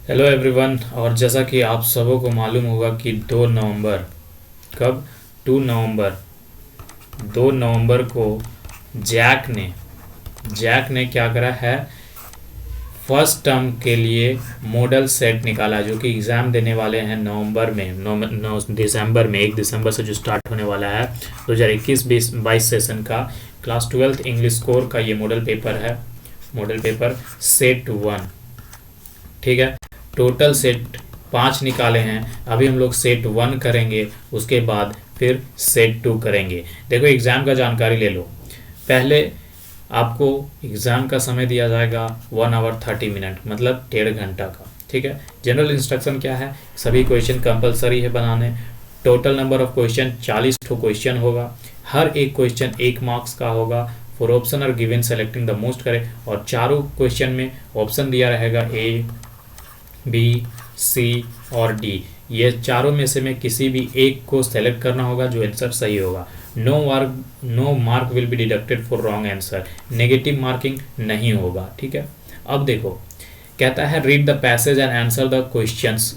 Hello everyone. और जैसा कि आप सबों को मालूम होगा कि 2 नवंबर, कब, 2 नवंबर 2 नवंबर को जैक ने क्या करा है, फर्स्ट टर्म के लिए मॉडल सेट निकाला जो कि एग्ज़ाम देने वाले हैं नवंबर में, दिसंबर में, 1 दिसंबर से जो स्टार्ट होने वाला है 2021-22 सेशन का क्लास 12th इंग्लिश कोर का ये मॉडल पेपर है। मॉडल पेपर सेट 1, ठीक है। टोटल सेट 5 निकाले हैं। अभी हम लोग सेट 1 करेंगे, उसके बाद फिर सेट 2 करेंगे। देखो एग्ज़ाम का जानकारी ले लो। पहले आपको एग्ज़ाम का समय दिया जाएगा 1 आवर 30 मिनट, मतलब 1.5 घंटा का, ठीक है। जनरल इंस्ट्रक्शन क्या है, सभी क्वेश्चन कंपलसरी है बनाने। टोटल नंबर ऑफ क्वेश्चन 40 ठो क्वेश्चन होगा। हर एक क्वेश्चन 1 मार्क्स का होगा। Four option are given selecting the most करें, और चारों क्वेश्चन में ऑप्शन दिया रहेगा ए, बी, सी और डी। ये चारों में से मैं किसी भी एक को सेलेक्ट करना होगा जो आंसर सही होगा। No mark will be deducted for wrong answer, negative marking नहीं होगा, ठीक है। अब देखो, कहता है read the passage and answer the questions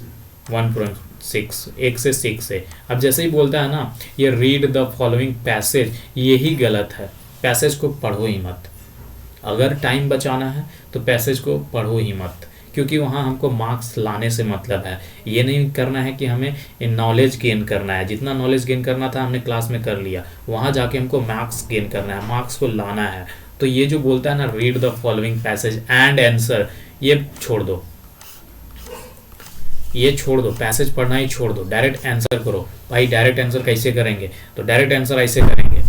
1.6, 1 से 6 से। अब जैसे ही बोलता है ना ये रीड द फॉलोइंग पैसेज, यही गलत है। पैसेज को पढ़ो ही मत। अगर टाइम बचाना है तो पैसेज को पढ़ो ही मत, क्योंकि वहाँ हमको मार्क्स लाने से मतलब है। ये नहीं करना है कि हमें नॉलेज गेन करना है। जितना नॉलेज गेन करना था हमने क्लास में कर लिया, वहाँ जाके हमको मार्क्स गेन करना है, मार्क्स को लाना है। तो ये जो बोलता है ना read the following passage and answer, ये छोड़ दो, ये छोड़ दो। पैसेज पढ़ना ही छोड़ दो, डायरेक्ट आंसर करो। भाई डायरेक्ट आंसर कैसे करेंगे, तो डायरेक्ट आंसर ऐसे करेंगे,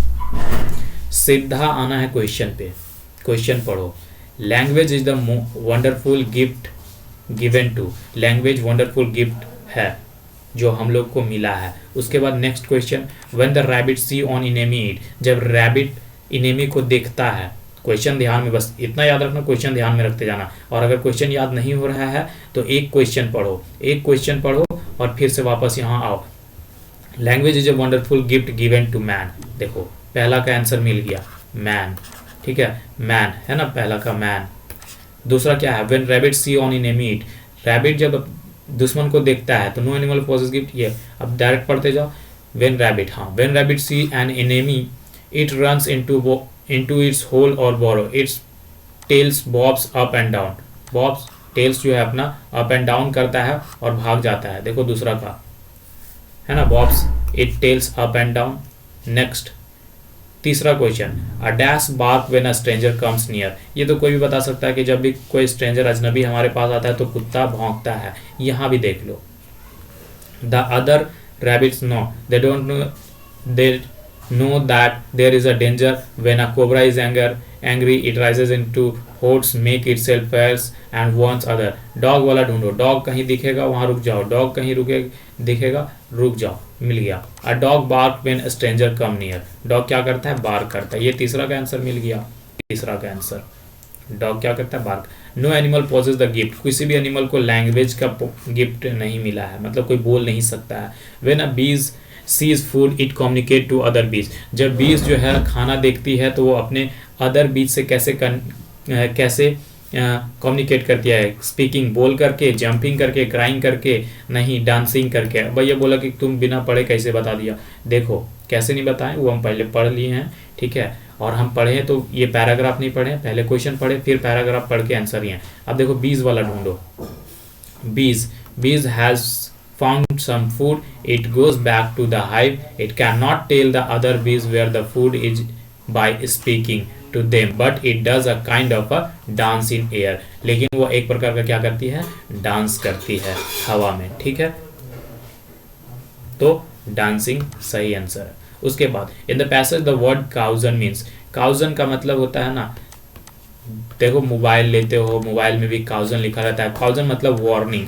सीधा आना है क्वेश्चन पे, क्वेश्चन पढ़ो। Language is the wonderful gift given to, language wonderful gift है जो हम लोग को मिला है। उसके बाद next question, when the rabbit see an enemy it, जब रैबिट इनेमी को देखता है। क्वेश्चन ध्यान में, बस इतना याद रखना, क्वेश्चन ध्यान में रखते जाना। और अगर क्वेश्चन याद नहीं हो रहा है तो एक क्वेश्चन पढ़ो और फिर से वापस यहाँ आओ। Language is a wonderful gift given to man, देखो पहला का आंसर मिल गया मैन, ठीक है, मैन है ना, पहला का मैन। दूसरा क्या है, when rabbit see on enemy eat, rabbit जब दुश्मन को देखता है तो नो एनिमल पॉसेस गिफ्ट, ये अब डायरेक्ट पढ़ते जाओ। व्हेन रैबिट, हाँ, when rabbit see an enemy it runs into its hole और burrow its tails bobs up and down, bobs tails जो है अपना अप एंड डाउन करता है और भाग जाता है। देखो दूसरा का है ना, bobs it tails up and down. Next तीसरा question, a dash bark when a stranger comes near, ये तो कोई भी बता सकता है कि जब भी कोई स्ट्रेंजर अजनबी हमारे पास आता है तो कुत्ता भौंकता है। यहाँ भी देख लो, the other rabbits know, they don't know, they know that there is a danger when a cobra is angry it raises into hoods make itself fierce and wants other. Dog वाला ढूंढो, डॉग कहीं दिखेगा वहां रुक जाओ, dog कहीं दिखेगा रुक जाओ, मिल गया। A dog bark when stranger come near, dog क्या करता है, बार्क करता है। ये तीसरा का आंसर मिल गया, तीसरा का आंसर, डॉग क्या करता है, bark. No animal possess the gift, किसी भी एनिमल को लैंग्वेज का गिफ्ट नहीं मिला है, मतलब कोई बोल नहीं सकता है। When a bees sees food it communicate to other bees, जब बीज जो है खाना देखती है तो वो अपने अदर बीज से कैसे कम्युनिकेट करती है, स्पीकिंग बोल करके, जंपिंग करके, क्राइंग करके, नहीं डांसिंग करके। भैया बोला कि तुम बिना पढ़े कैसे बता दिया, देखो कैसे नहीं बताएं, वो हम पहले पढ़ लिए हैं, ठीक है। और हम पढ़े तो ये पैराग्राफ नहीं पढ़े, पहले क्वेश्चन पढ़े फिर पैराग्राफ पढ़ के आंसर ही है। अब देखो बीज वाला ढूंढो, बीज has found some food, it goes back to the hive, it cannot tell the other bees where the food is by speaking to them, but it does a kind of a dance in air, लेकिन वो एक प्रकार का क्या करती है, dance करती है हवा में, ठीक है। तो डांसिंग सही आंसर है। उसके बाद in the passage the word cousin means, cousin का मतलब होता है ना, देखो मोबाइल लेते हो, मोबाइल में भी काउजन लिखा रहता है। काउजन मतलब वार्निंग,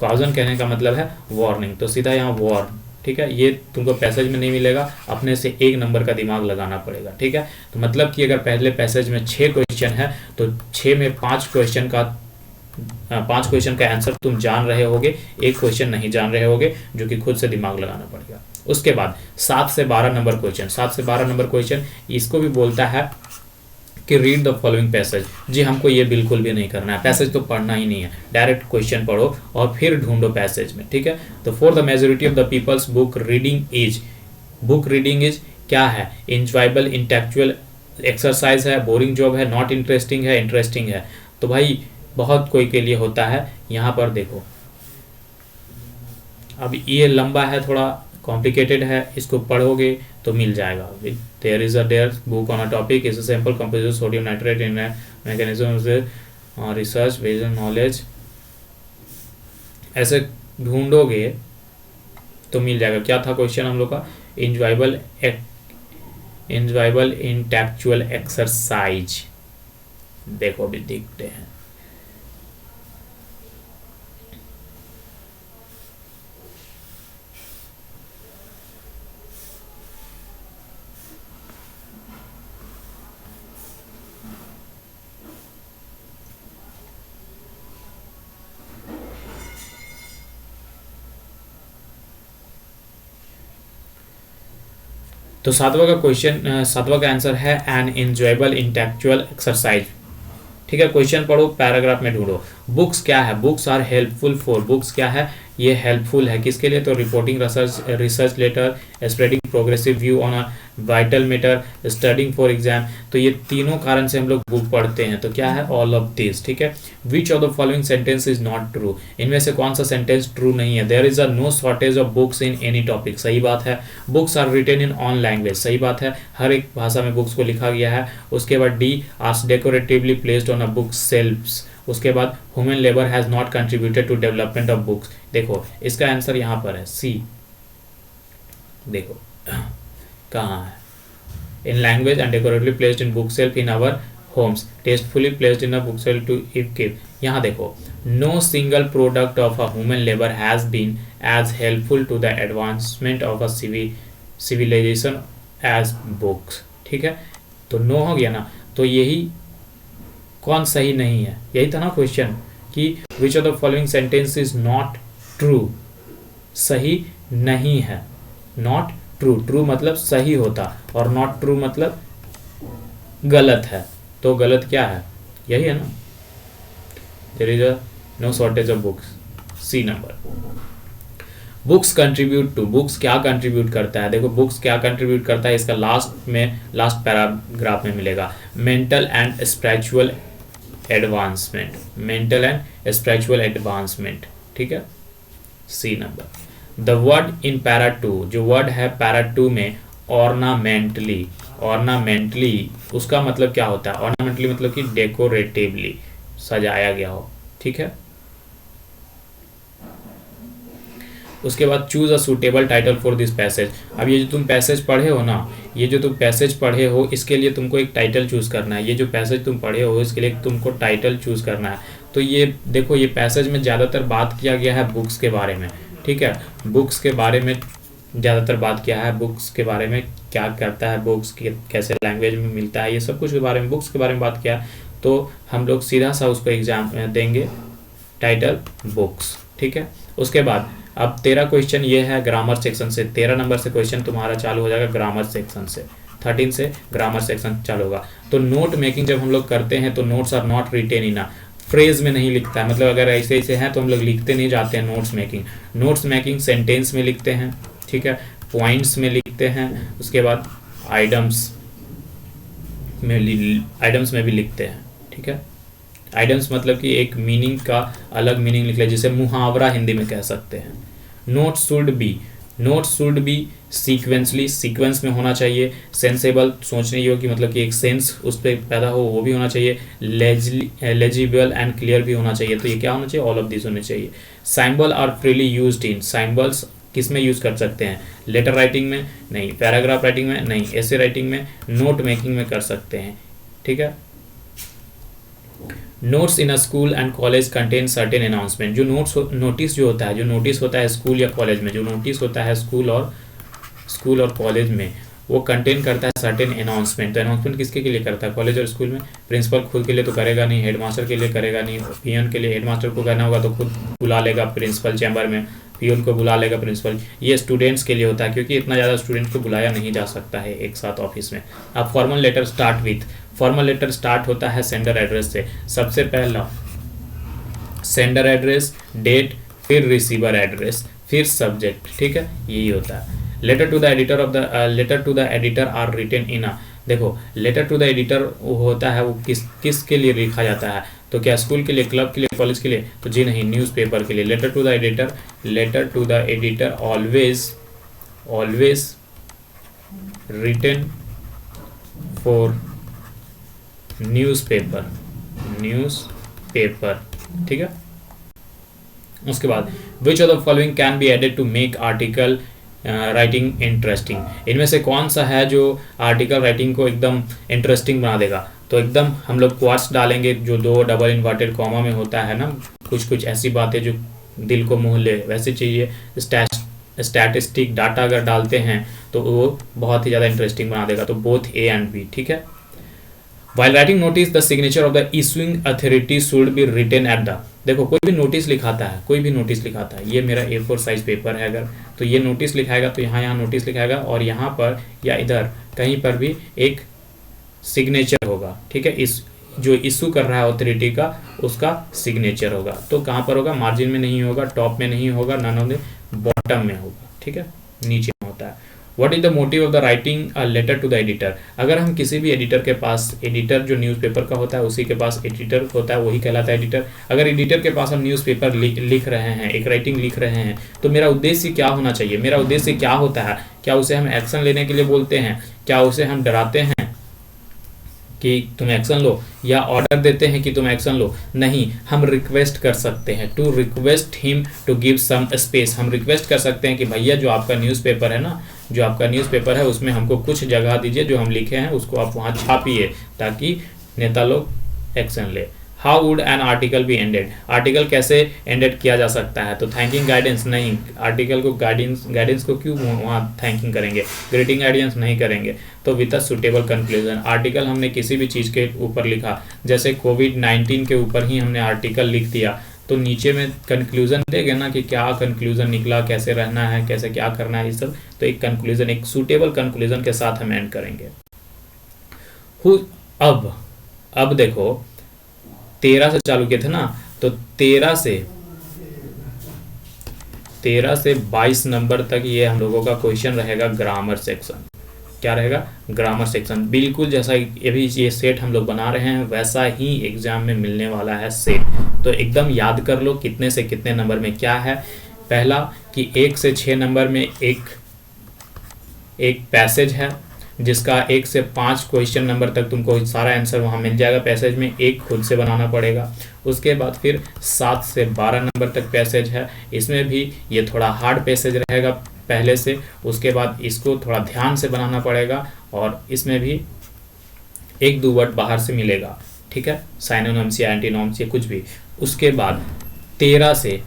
काउजन कहने का मतलब है वार्निंग, तो सीधा यहाँ वार्न, ठीक है। ये तुमको पैसेज में नहीं मिलेगा, अपने से 1 नंबर का दिमाग लगाना पड़ेगा, ठीक है। तो मतलब कि अगर पहले पैसेज में 6 क्वेश्चन है तो 6 में 5 क्वेश्चन का आंसर तुम जान रहे होगे, एक क्वेश्चन नहीं जान रहे होगे, जो कि खुद से दिमाग लगाना पड़ेगा। उसके बाद 7 से 12 नंबर क्वेश्चन, 7 से 12 नंबर क्वेश्चन, इसको भी बोलता है कि रीड द फॉलोइंग पैसेज। जी हमको ये बिल्कुल भी नहीं करना है, पैसेज तो पढ़ना ही नहीं है, डायरेक्ट क्वेश्चन पढ़ो और फिर ढूंढो पैसेज में, ठीक है। तो for the majority of the peoples book reading is क्या है, इंजॉयबल इंटेलेक्चुअल एक्सरसाइज है, बोरिंग जॉब है, नॉट इंटरेस्टिंग है, इंटरेस्टिंग है। तो भाई बहुत कोई के लिए होता है। यहाँ पर देखो अब ये लंबा है, थोड़ा कॉम्प्लिकेटेड है, इसको पढ़ोगे तो मिल जाएगा। There is a book on a topic is a simple composition sodium nitrate in mechanism research vision knowledge, ऐसे ढूंढोगे तो मिल जाएगा। क्या था क्वेश्चन हम लोग का, इंजॉयबल इंटेलेक्चुअल एक्सरसाइज। देखो अभी देखते हैं। तो सातवां का क्वेश्चन, सातवां का आंसर है एन एंजॉयबल इंटेलेक्चुअल एक्सरसाइज, ठीक है। क्वेश्चन पढ़ो, पैराग्राफ में ढूंढो। बुक्स क्या है, books are helpful for, books क्या है, ये हेल्पफुल है किसके लिए, तो reporting research letter, spreading progressive view on a vital matter, studying for exam. तो ये तीनों कारण से हम लोग बुक पढ़ते हैं। तो क्या है, ऑल ऑफ दिस, ठीक है। Which of the following sentence is not true, इनमें से कौन सा सेंटेंस ट्रू नहीं है। There is a no shortage of books in any topic, सही बात है। Books are written in on language, सही बात है, हर एक भाषा में बुक्स को लिखा गया है। उसके बाद they are decoratively placed on a book shelfs. उसके बाद human labour has not contributed to development of books. देखो इसका आंसर यहाँ पर है सी, देखो कहाँ है, in language and decoratively placed in book shelf in our homes, tastefully placed in a book shelf to if keep. यहाँ देखो, no single product of a human labour has been as helpful to the advancement of a civilisation as books, ठीक है। तो no हो गया ना, तो यही कौन सही नहीं है, यही था ना क्वेश्चन कि विच of the following sentence is not true, सही नहीं है। नॉट ट्रू, ट्रू मतलब सही होता और नॉट ट्रू मतलब गलत है। तो गलत क्या है, यही है ना, there is a no shortage of books, C number. Books contribute to, books क्या कंट्रीब्यूट करता है, देखो बुक्स क्या कंट्रीब्यूट करता है, इसका लास्ट पैराग्राफ में मिलेगा। Mental and spiritual advancement, mental and spiritual advancement, ठीक है, C number. The word in para 2, जो वर्ड है पैरा 2 में ऑर्नामेंटली, ऑर्नामेंटली उसका मतलब क्या होता है, ऑर्नामेंटली मतलब कि डेकोरेटिवली, सजाया गया हो, ठीक है। उसके बाद choose a suitable title for this passage. अब ये जो तुम पैसेज पढ़े हो ना, ये जो तुम पैसेज पढ़े हो इसके लिए तुमको एक टाइटल चूज करना है। ये जो पैसेज तुम पढ़े हो इसके लिए तुमको टाइटल चूज करना है। तो ये देखो, ये पैसेज में ज़्यादातर बात किया गया है बुक्स के बारे में, ठीक है। बुक्स के बारे में ज़्यादातर बात किया है, बुक्स के बारे में क्या करता है, बुक्स के कैसे लैंग्वेज में मिलता है, ये सब कुछ के बारे में, बुक्स के बारे में बात किया। तो हम लोग सीधा सा उसको एग्जाम देंगे टाइटल बुक्स, ठीक है। उसके बाद अब 13 क्वेश्चन ये है ग्रामर सेक्शन से, 13 नंबर से क्वेश्चन तुम्हारा चालू हो जाएगा ग्रामर सेक्शन से, 13 से ग्रामर सेक्शन चालू होगा। तो नोट मेकिंग जब हम लोग करते हैं तो notes are not written in a phrase में नहीं लिखता है, मतलब अगर ऐसे ऐसे हैं तो हम लोग लिखते नहीं जाते हैं notes making. Notes making sentence में लिखते हैं, ठीक है, पॉइंट्स में लिखते हैं, उसके बाद आइटम्स में भी लिखते हैं, ठीक है। आइटम्स मतलब कि एक मीनिंग का अलग मीनिंग लिख ले, जैसे मुहावरा हिंदी में कह सकते हैं। Notes should be sequentially, sequence में होना चाहिए। सेंसेबल, सोचने योग्य मतलब कि एक सेंस उस पर पैदा हो, वो भी होना चाहिए। लेजिबल एंड क्लियर भी होना चाहिए। तो ये क्या होना चाहिए, ऑल ऑफ दिस होने चाहिए। Symbol are freely used in, symbols किस में यूज़ कर सकते हैं, लेटर राइटिंग में नहीं, पैराग्राफ राइटिंग में नहीं, ऐसे राइटिंग में, नोट मेकिंग में कर सकते हैं, ठीक है। Notes in a school and college contain certain announcement. जो नोटिस जो होता है स्कूल या कॉलेज में, जो नोटिस होता है स्कूल और कॉलेज में, वो कंटेन करता है सर्टेन अनाउंसमेंट। तो अनाउंसमेंट किसके के लिए करता है, कॉलेज और स्कूल में। प्रिंसिपल खुद के लिए तो करेगा नहीं, हेडमास्टर के लिए करेगा नहीं, पियन के लिए, हेडमास्टर को करना होगा तो खुद बुला लेगा प्रिंसिपल चैम्बर में, पियन को बुला लेगा प्रिंसिपल। ये स्टूडेंट्स के लिए होता है क्योंकि इतना ज़्यादा स्टूडेंट्स को बुलाया नहीं जा सकता है एक साथ ऑफिस में। अब formal letter start with, formal letter start होता है सेंडर एड्रेस से। सबसे पहला सेंडर एड्रेस, डेट, फिर रिसीवर एड्रेस, फिर सब्जेक्ट, ठीक है, यही होता है। Letter to the editor are written in a, देखो लेटर टू द एडिटर वो होता है, वो किसके लिए लिखा जाता है, तो क्या स्कूल के लिए, क्लब के लिए, कॉलेज के लिए, तो जी नहीं, न्यूज़पेपर के लिए। Letter to the editor always written for newspaper, ठीक है। उसके बाद which of the following can be added to make article writing interesting, इनमें से कौन सा है जो आर्टिकल राइटिंग को एकदम इंटरेस्टिंग बना देगा, तो एकदम हम लोग क्वाट्स डालेंगे जो 2 डबल इन्वर्टेड कॉमा में होता है ना, कुछ ऐसी बातें जो दिल को मोह ले, वैसे चाहिए। स्टैटिस्टिक डाटा अगर डालते हैं तो वो बहुत ही ज़्यादा इंटरेस्टिंग बना देगा, तो बोथ ए एंड बी, ठीक है। While writing notice, the signature of the issuing authority should be written at the, देखो कोई भी नोटिस लिखाता है, ये मेरा A4 साइज पेपर है, अगर तो ये नोटिस लिखाएगा तो यहाँ नोटिस लिखाएगा, और यहाँ पर या इधर कहीं पर भी एक सिग्नेचर होगा, ठीक है। इस जो इशू कर रहा है अथॉरिटी का, उसका सिग्नेचर होगा। तो कहाँ पर होगा, मार्जिन में नहीं होगा, टॉप में नहीं होगा, नन ऑफ द बॉटम में होगा, ठीक है, नीचे में होता है। What is the motive of the writing a letter to the editor, अगर हम किसी भी एडिटर के पास, एडिटर जो न्यूज़पेपर का होता है उसी के पास एडिटर होता है, वही कहलाता है एडिटर। अगर एडिटर के पास हम न्यूज़पेपर लिख रहे हैं, एक राइटिंग लिख रहे हैं, तो मेरा उद्देश्य क्या होना चाहिए, मेरा उद्देश्य क्या होता है, क्या उसे हम एक्शन लेने के लिए बोलते हैं, क्या उसे हम डराते हैं कि तुम एक्शन लो, या ऑर्डर देते हैं कि तुम एक्शन लो, नहीं, हम रिक्वेस्ट कर सकते हैं, to request him to give some space, हम रिक्वेस्ट कर सकते हैं कि भैया जो आपका न्यूज़पेपर है ना, जो आपका न्यूज़पेपर है उसमें हमको कुछ जगह दीजिए, जो हम लिखे हैं उसको आप वहाँ छापिए ताकि नेता लोग एक्शन ले। How would an article B ended, article कैसे एंडेड किया जा सकता है, तो थैंकिंग गाइडेंस, नहीं, आर्टिकल को गाइडेंस को क्यों वहाँ थैंकिंग करेंगे, ग्रीटिंग गाइडेंस नहीं करेंगे, तो with a suitable conclusion. Article हमने किसी भी चीज़ के ऊपर लिखा, जैसे कोविड-19 के ऊपर ही हमने आर्टिकल लिख दिया, तो नीचे में कंक्लूजन देंगे ना कि क्या कंक्लूजन निकला, कैसे रहना है, कैसे क्या करना है, ये सब, तो एक कंक्लूजन, एक सूटेबल कंक्लूजन के साथ हम एंड करेंगे। अब देखो 13 से चालू किए थे ना, तो 13 से 22 नंबर तक ये हम लोगों का क्वेश्चन रहेगा ग्रामर सेक्शन। क्या रहेगा, ग्रामर सेक्शन, बिल्कुल जैसा अभी ये सेट हम लोग बना रहे हैं वैसा ही एग्जाम में मिलने वाला है सेट। तो एकदम याद कर लो कितने से कितने नंबर में क्या है। पहला कि 1 से 6 नंबर में एक पैसेज है, जिसका 1 से 5 क्वेश्चन नंबर तक तुमको सारा आंसर वहाँ मिल जाएगा पैसेज में, एक खुद से बनाना पड़ेगा। उसके बाद फिर 7 से 12 नंबर तक पैसेज है, इसमें भी ये थोड़ा हार्ड पैसेज रहेगा पहले से, उसके बाद इसको थोड़ा ध्यान से बनाना पड़ेगा, और इसमें भी 1-2 वर्ड बाहर से मिलेगा, ठीक है, साइनोनिम्स या एंटीनोम्स या कुछ भी। उसके बाद 13 से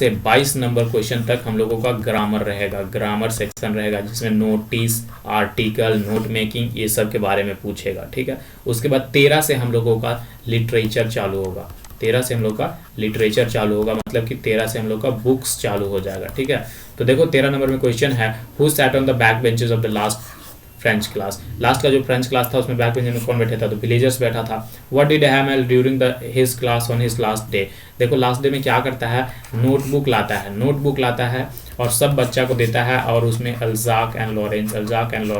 22 नंबर क्वेश्चन तक हम लोगों का ग्रामर रहेगा, ग्रामर सेक्शन रहेगा, जिसमें नोटिस, आर्टिकल, नोट मेकिंग, ये सब के बारे में पूछेगा, ठीक है। उसके बाद 13 से हम लोगों का लिटरेचर चालू होगा, 13 से हम लोग का लिटरेचर चालू होगा, मतलब कि 13 से हम लोग का बुक्स चालू हो जाएगा, ठीक है। तो देखो 13 नंबर में क्वेश्चन है, who sat on the back benches of the last French class, last का जो फ्रेंच क्लास था उसमें बैक बेंच में कौन बैठा था, तो विलेजर्स बैठा था। What did Hamel during his class on his last day, देखो लास्ट डे में क्या करता है, नोटबुक लाता है और सब बच्चा को देता है, और उसमें अल्जाक एंड लॉरेंस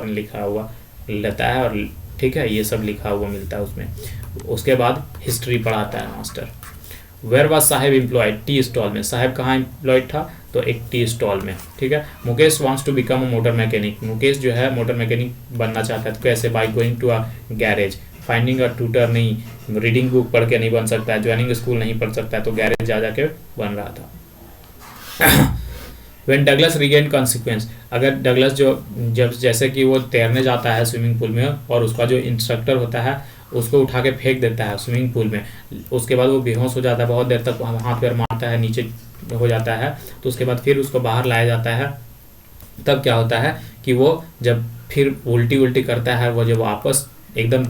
लिखा हुआ लेता है, और ठीक है, ये सब लिखा हुआ मिलता है उसमें। उसके बाद हिस्ट्री पढ़ाता है master. Where was Saheb employed, tea stall में, साहेब कहाँ एम्प्लॉयड था, तो एक टी स्टॉल में, ठीक है। Mukesh wants to become a motor mechanic, Mukesh जो है मोटर मैकेनिक बनना चाहता है, तो कैसे, by going to a garage. Finding a tutor, नहीं, रीडिंग बुक पढ़ के नहीं बन सकता है, ज्वाइनिंग स्कूल नहीं पढ़ सकता है, तो गैरेज जा जाके बन रहा था। When Douglas regained consequence, अगर डगलस जब जैसे कि वो तैरने जाता है स्विमिंग पूल में, और उसका जो इंस्ट्रक्टर होता है उसको उठा के फेंक देता है स्विमिंग पूल में, उसके बाद वो बेहोश हो जाता है, बहुत देर तक हाथ पैर मारता है, नीचे हो जाता है, तो उसके बाद फिर उसको बाहर लाया जाता है। तब क्या होता है कि वो जब फिर उल्टी करता है, वो जब वापस एकदम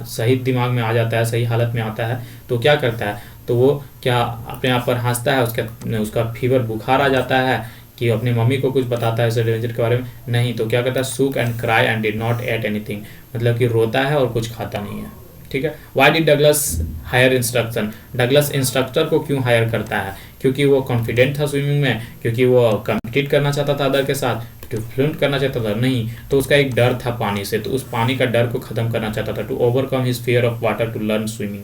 सही दिमाग में आ जाता है, सही हालत में आता है, तो क्या करता है, तो वो क्या अपने आप पर हंसता है, उसका फीवर बुखार आ जाता है, कि अपनी मम्मी को कुछ बताता है एडवेंचर के बारे में, नहीं। तो क्या करता है, sulk and cry and did not ate anything, मतलब कि रोता है और कुछ खाता नहीं है, ठीक है। Why did Douglas hire instruction, Douglas instructor को क्यों हायर करता है, क्योंकि वो कॉन्फिडेंट था स्विमिंग में, क्योंकि वो कम्पिटिट करना चाहता था अदर के साथ, टू फ्लुएंट करना चाहता था, नहीं। तो उसका एक डर था पानी से, तो उस पानी का डर को खत्म करना चाहता था, to overcome his fear of water to learn swimming.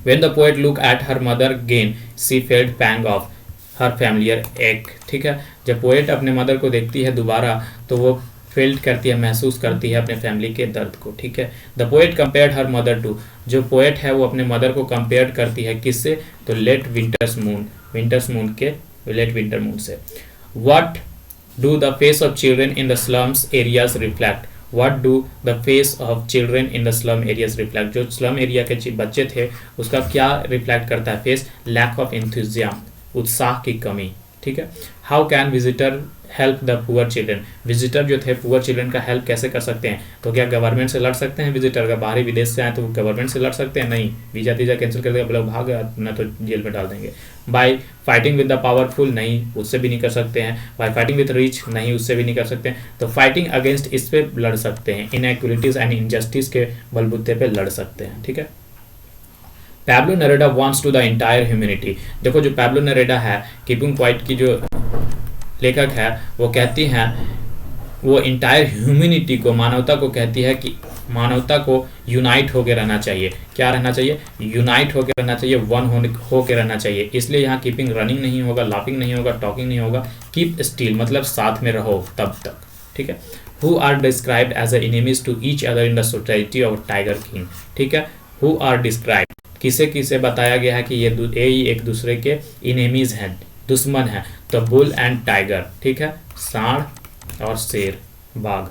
When the poet looked at her mother again, she felt pang of her familiar ache, ठीक है। जब पोएट अपने मदर को देखती है दोबारा तो वो फेल्ट करती है, महसूस करती है अपने फैमिली के दर्द को, ठीक है। The poet compared her mother to, जो पोएट है वो अपने मदर को कंपेयर करती है किससे, तो late winters moon, winters moon के, लेट विंटर मून से। What do the face of children in the slums areas reflect, What do the face of children in the slum areas reflect, जो slum area के बच्चे थे उसका क्या reflect करता है फेस, लैक ऑफ enthusiasm, उत्साह की कमी, ठीक है। How can visitor help the poor children, visitor जो थे पुअर चिल्ड्रन का हेल्प कैसे कर सकते हैं, तो क्या गवर्नमेंट से लड़ सकते हैं विजिटर, अगर बाहरी विदेश से आए तो गवर्नमेंट से लड़ सकते हैं, नहीं। वीजा तीजा कैंसिल कर देगा, लोग भाग गया ना तो जेल में डाल देंगे। Bye fighting with the powerful, नहीं, उससे भी नहीं कर सकते हैं। बाय फाइटिंग विद रिच, नहीं, उससे भी नहीं कर सकते हैं। तो फाइटिंग अगेंस्ट इस पे लड़ सकते हैं, इनइक्वालिटीज एंड इनजस्टिस के बलबूते पे लड़ सकते हैं, ठीक है। Pablo Neruda wants to the entire humanity, देखो जो पैब्लो नेरेडा है, कीपिंग क्वाइट की जो लेखक है, वो कहती हैं, वो इंटायर ह्यूमैनिटी को, मानवता को कहती है कि मानवता को यूनाइट होकर रहना चाहिए, क्या रहना चाहिए, यूनाइट होकर रहना चाहिए, वन होकर रहना चाहिए। इसलिए यहाँ कीपिंग रनिंग नहीं होगा, लाफिंग नहीं होगा, टॉकिंग नहीं होगा, कीप स्टिल मतलब साथ में रहो तब तक, ठीक है। Who are described as a enemies to each other in the society of tiger king, ठीक है। हु आर डिस्क्राइब्ड, किसे किसे बताया गया है कि ये एक दूसरे के इनेमीज हैं, दुश्मन है, तो बुल एंड टाइगर, ठीक है, सांड और शेर, बाघ।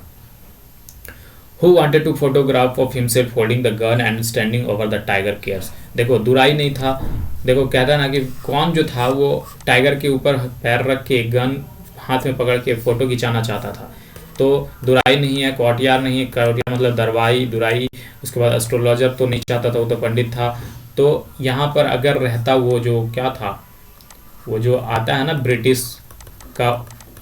Who wanted to photograph of himself holding the gun and standing over the tiger cares, देखो दुराई नहीं था, देखो कहता ना कि कौन जो था वो टाइगर के ऊपर पैर रख के गन हाथ में पकड़ के फोटो खिंचाना चाहता था, तो दुराई नहीं है, कौटियार नहीं है, कौटियार मतलब दरवाई दुराई, उसके बाद एस्ट्रोलॉजर तो नहीं चाहता था, वो तो पंडित था। तो यहाँ पर अगर रहता वो जो क्या था, वो जो आता है ना ब्रिटिश का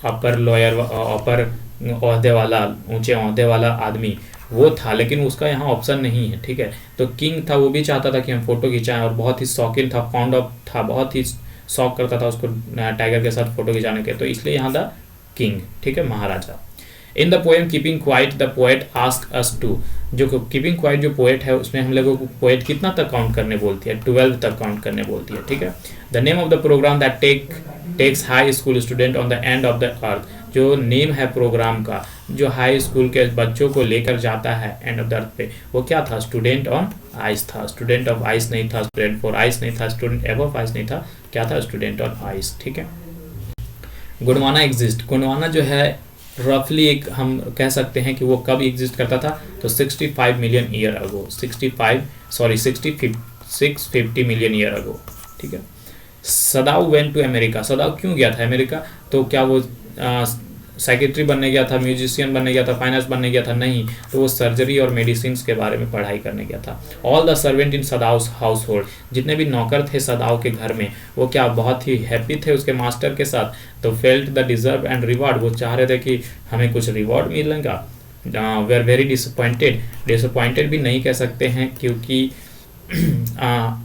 अपर लॉयर, अपर ओहदे वाला, ऊंचे ओहदे वाला आदमी, वो था, लेकिन उसका यहाँ ऑप्शन नहीं है, ठीक है। तो किंग था, वो भी चाहता था कि हम फोटो खिंचाएं और बहुत ही शौकीन था, फाउंड ऑफ था, बहुत ही शौक करता था उसको टाइगर के साथ फोटो खिंचाने के, तो इसलिए यहाँ द किंग, ठीक है, महाराजा। In the poem keeping quiet the poet ask us to, जो कीपिंग क्वाइट जो पोएट है उसमें हम लोगों को पोएट कितना तक काउंट करने बोलती है, 12 तक काउंट करने बोलती है, ठीक है। The name of the program that takes high school student on the end of the earth, जो नेम है प्रोग्राम का जो हाई स्कूल के बच्चों को लेकर जाता है एंड ऑफ द अर्थ पे, वो क्या था, स्टूडेंट ऑन आइस था, स्टूडेंट ऑफ आइस नहीं था, स्टूडेंट फॉर आइस नहीं था, स्टूडेंट एबव आइस नहीं था, क्या था, स्टूडेंट ऑन आइस, ठीक है। गोंडवाना एग्जिस्ट, गोंडवाना जो है रफली एक हम कह सकते हैं कि वो कब एग्जिस्ट करता था, तो 65 million year ago, 650 million year ago, ठीक है। सदाउ वेंट टू अमेरिका, सदाउ क्यों गया था अमेरिका, तो क्या वो सेक्रेटरी बनने गया था, म्यूजिशियन बनने गया था, फाइनेंस बनने गया था, नहीं, तो वो सर्जरी और मेडिसिन के बारे में पढ़ाई करने गया था। All the servant in Sadao's household, जितने भी नौकर थे सदाउ के घर में, वो क्या बहुत ही हैप्पी थे उसके मास्टर के साथ, तो felt the deserve and reward, वो चाह रहे थे कि हमें कुछ रिवॉर्ड मिलेगा। वे आर वेरी डिसअपॉइंटेड, डिसअपॉइंटेड भी नहीं कह सकते हैं क्योंकि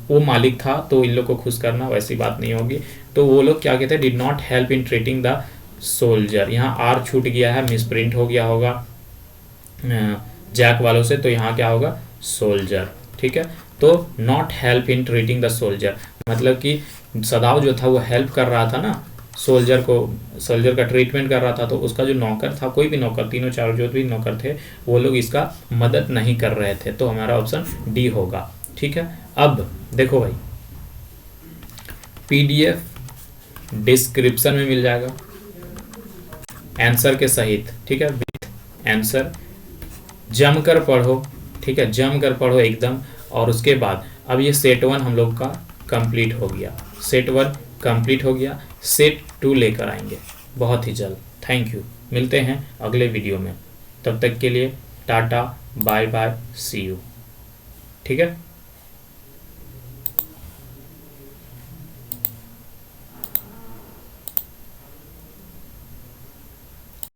वो मालिक था, तो इन लोग को खुश करना वैसी बात नहीं होगी, तो वो लोग क्या कहते हैं, did not help in treating the soldier, यहाँ आर छूट गया है, मिसप्रिंट हो गया होगा जैक वालों से, तो यहाँ क्या होगा, सोल्जर, ठीक है। तो not help in treating the soldier, मतलब कि सदाव जो था वो हेल्प कर रहा था ना सोल्जर को, सोल्जर का ट्रीटमेंट कर रहा था, तो उसका जो नौकर था, कोई भी नौकर, तीनों चारों जो भी नौकर थे, वो लोग इसका मदद नहीं कर रहे थे, तो हमारा ऑप्शन डी होगा, ठीक है। अब देखो भाई PDF डिस्क्रिप्शन में मिल जाएगा आंसर के सहित, ठीक है, विथ आंसर, जमकर पढ़ो, ठीक है, जमकर पढ़ो एकदम। और उसके बाद अब ये सेट 1 हम लोग का कंप्लीट हो गया, सेट 1 कंप्लीट हो गया, सेट 2 लेकर आएंगे बहुत ही जल्द। थैंक यू, मिलते हैं अगले वीडियो में, तब तक के लिए tata bye bye see you, ठीक है।